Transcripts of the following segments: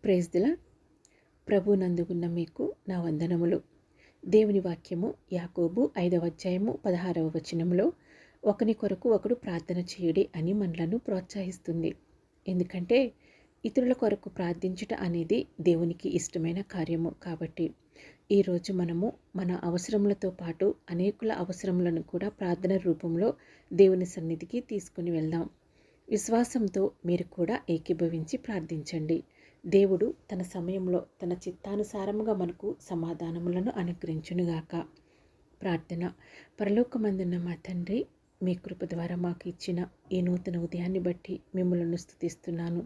Praise the lord. ప్రభువునందుగున్న మీకు నా వందనములు. దేవుని వాక్యము యాకోబు 5వ అధ్యాయము 16వ వచనంలో ఒకని కొరకు ఒకడు ప్రార్థన చేయుడి అని మనలను ప్రోత్సహిస్తుంది. ఎందుకంటే ఇతరుల కొరకు ప్రార్థించుట అనేది దేవునికి ఇష్టమైన కార్యము. కాబట్టి ఈరోజు మనము మన అవసరములతో పాటు అనేకుల అవసరములను కూడా ప్రార్థన రూపంలో దేవుని సన్నిధికి తీసుకుని వెళ్దాం. విశ్వాసంతో మీరు కూడా ఏకీభవించి ప్రార్థించండి. దేవుడు తన సమయంలో తన చిత్తానుసారముగా మనకు సమాధానములను అనుగ్రహించునుగాక. ప్రార్థన. పరలోకమందున్న మా తండ్రి, మీ కృప ద్వారా మాకు ఇచ్చిన ఈ నూతన ఉదయాన్ని బట్టి మిమ్మల్ని స్తుతిస్తున్నాను.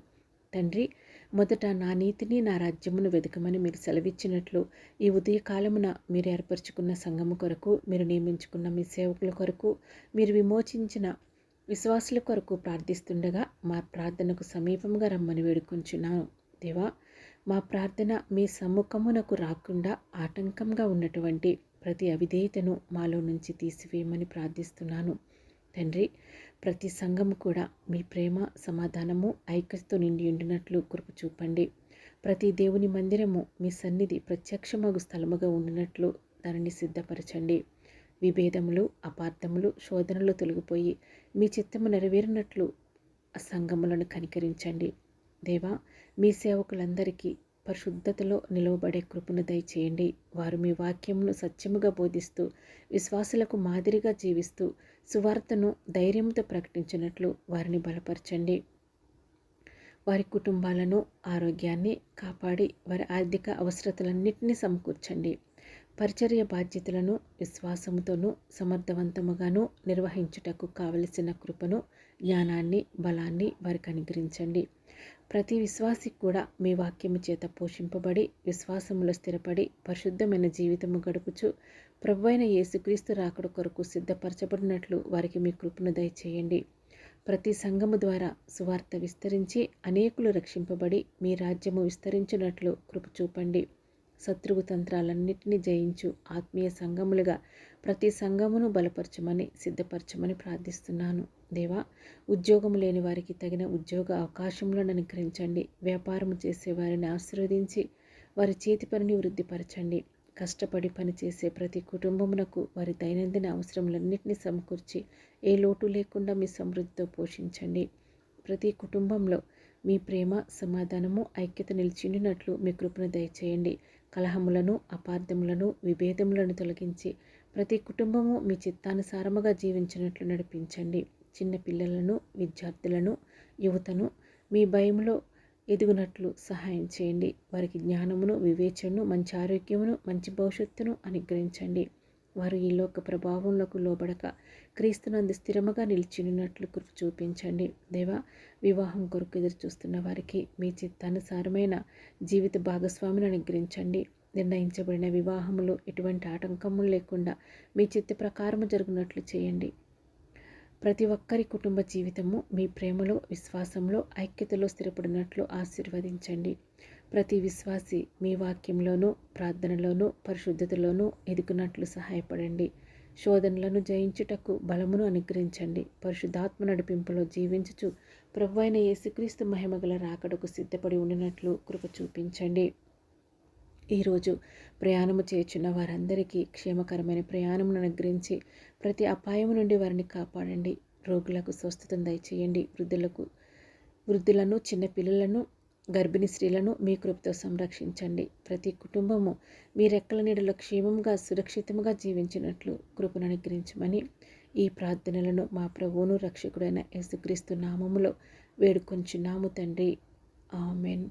తండ్రి, మొదట నా నీతిని నా రాజ్యమును వెతకమని మీరు సెలవిచ్చినట్లు ఈ ఉదయకాలమున మీరు ఏర్పరచుకున్న సంఘము కొరకు, మీరు నియమించుకున్న మీ సేవకుల కొరకు, మీరు విమోచించిన విశ్వాసుల కొరకు ప్రార్థిస్తుండగా మా ప్రార్థనకు సమీపంగా రమ్మని వేడుకుంటున్నాను. దేవా, మా ప్రార్థన మీ సమ్ముఖమునకు రాకుండా ఆటంకంగా ఉన్నటువంటి ప్రతి అవిధేయతను మాలో నుంచి తీసివేయమని ప్రార్థిస్తున్నాను. తండ్రి, ప్రతి సంఘము కూడా మీ ప్రేమ, సమాధానము, ఐక్యతతో నిండి ఉండినట్లు కృప చూపండి. ప్రతి దేవుని మందిరము మీ సన్నిధి ప్రత్యక్షమగు స్థలముగా ఉండినట్లు దానిని సిద్ధపరచండి. విభేదములు, అపార్థములు, శోధనలు తొలగిపోయి మీ చిత్తము నెరవేరినట్లు ఆ సంఘములను కనికరించండి. దేవా, మీ సేవకులందరికీ పరిశుద్ధతలో నిలవబడే కృపను దయచేయండి. వారు మీ వాక్యమును సత్యముగా బోధిస్తూ, విశ్వాసులకు మాదిరిగా జీవిస్తూ, సువార్తను ధైర్యంతో ప్రకటించినట్లు వారిని బలపరచండి. వారి కుటుంబాలను, ఆరోగ్యాన్ని కాపాడి వారి ఆర్థిక అవసరతలన్నింటినీ సమకూర్చండి. పరిచర్య బాధ్యతలను విశ్వాసముతోనూ సమర్థవంతముగాను నిర్వహించుటకు కావలసిన కృపను, జ్ఞానాన్ని, బలాన్ని వారికి అనుగ్రహించండి. ప్రతి విశ్వాసికి కూడా మీ వాక్యము చేత పోషింపబడి, విశ్వాసములో స్థిరపడి, పరిశుద్ధమైన జీవితము గడుపుచు ప్రభువైన యేసుక్రీస్తు రాకడ కొరకు సిద్ధపరచబడినట్లు వారికి మీ కృపను దయచేయండి. ప్రతి సంఘము ద్వారా సువార్త విస్తరించి అనేకులు రక్షింపబడి మీ రాజ్యము విస్తరించినట్లు కృప చూపండి. శత్రువు తంత్రాలన్నింటినీ జయించు ఆత్మీయ సంఘములుగా ప్రతి సంఘమును బలపరచమని, సిద్ధపరచమని ప్రార్థిస్తున్నాను. దేవా, ఉద్యోగం లేని వారికి తగిన ఉద్యోగ అవకాశములను అనుగ్రహించండి. వ్యాపారము చేసే వారిని ఆశీర్వదించి వారి చేతి పనిని వృద్ధిపరచండి. కష్టపడి పనిచేసే ప్రతి కుటుంబమునకు వారి దైనందిన అవసరములన్నింటినీ సమకూర్చి ఏ లోటు లేకుండా మీ సమృద్ధితో పోషించండి. ప్రతి కుటుంబంలో మీ ప్రేమ, సమాధానము, ఐక్యత నిలిచిండినట్లు మీ కృపను దయచేయండి. కలహములను, అపార్థములను, విభేదములను తొలగించి ప్రతి కుటుంబము మీ చిత్తానుసారముగా జీవించినట్లు నడిపించండి. చిన్న పిల్లలను, విద్యార్థులను, యువతను మీ భయములో ఎదుగునట్లు సహాయం చేయండి. వారికి జ్ఞానమును, వివేచనను, మంచి ఆరోగ్యమును, మంచి భవిష్యత్తును అనుగ్రహించండి. వారు ఈ లోక ప్రభావంలోకి లోబడక క్రీస్తునందు స్థిరముగా నిలిచినట్లు కృప చూపించండి. దేవా, వివాహం కొరకు ఎదురు చూస్తున్న వారికి మీ చిత్తానుసారమైన జీవిత భాగస్వామిని అనుగ్రహించండి. నిర్ణయించబడిన వివాహములో ఎటువంటి ఆటంకములు లేకుండా మీ చిత్త ప్రకారము జరుగునట్లు చేయండి. ప్రతి ఒక్కరి కుటుంబ జీవితము మీ ప్రేమలో, విశ్వాసంలో, ఐక్యతలో స్థిరపడినట్లు ఆశీర్వదించండి. ప్రతి విశ్వాసి మీ వాక్యంలోనూ, ప్రార్థనలోనూ, పరిశుద్ధతలోనూ ఎదుగునట్లు సహాయపడండి. శోధనలను జయించుటకు బలమును అనుగ్రహించండి. పరిశుద్ధాత్మ నడిపింపులో జీవించుచు ప్రభువైన యేసుక్రీస్తు మహిమగల రాకడకు సిద్ధపడి ఉండినట్లు కృప చూపించండి. ఈరోజు ప్రయాణము చేయుచున్న వారందరికీ క్షేమకరమైన ప్రయాణమును అనుగ్రహించి ప్రతి అపాయము నుండి వారిని కాపాడండి. రోగులకు స్వస్థతను దయచేయండి. వృద్ధులను, చిన్నపిల్లలను, గర్భిణీ స్త్రీలను మీ కృపతో సంరక్షించండి. ప్రతి కుటుంబము మీ రెక్కల నీడలో క్షేమంగా, సురక్షితముగా జీవించినట్లు కృపను అనుగ్రహించమని ఈ ప్రార్థనలను మా ప్రభువును రక్షకుడైన యేసుక్రీస్తు నామములో వేడుకొంచున్నాము తండ్రి. ఆమెన్.